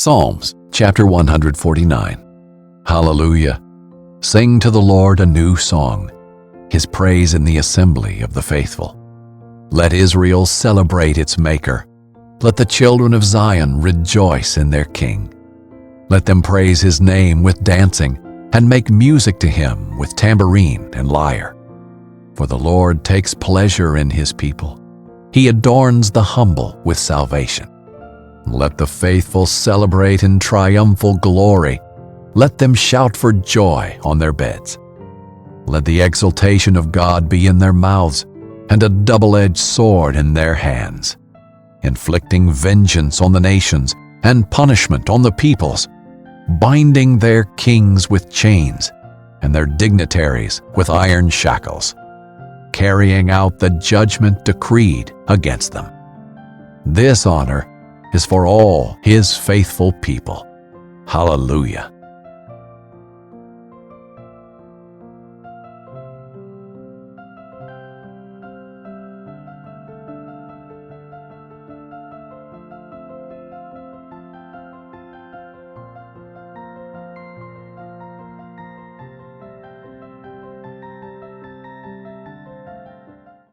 Psalms chapter 149. Hallelujah! Sing to the Lord a new song, His praise in the assembly of the faithful. Let Israel celebrate its Maker. Let the children of Zion rejoice in their King. Let them praise His name with dancing and make music to Him with tambourine and lyre. For the Lord takes pleasure in His people. He adorns the humble with salvation. Let the faithful celebrate in triumphal glory. Let them shout for joy on their beds. Let the exaltation of God be in their mouths and a double-edged sword in their hands, inflicting vengeance on the nations and punishment on the peoples, binding their kings with chains and their dignitaries with iron shackles, carrying out the judgment decreed against them. This honor is for all His faithful people. Hallelujah!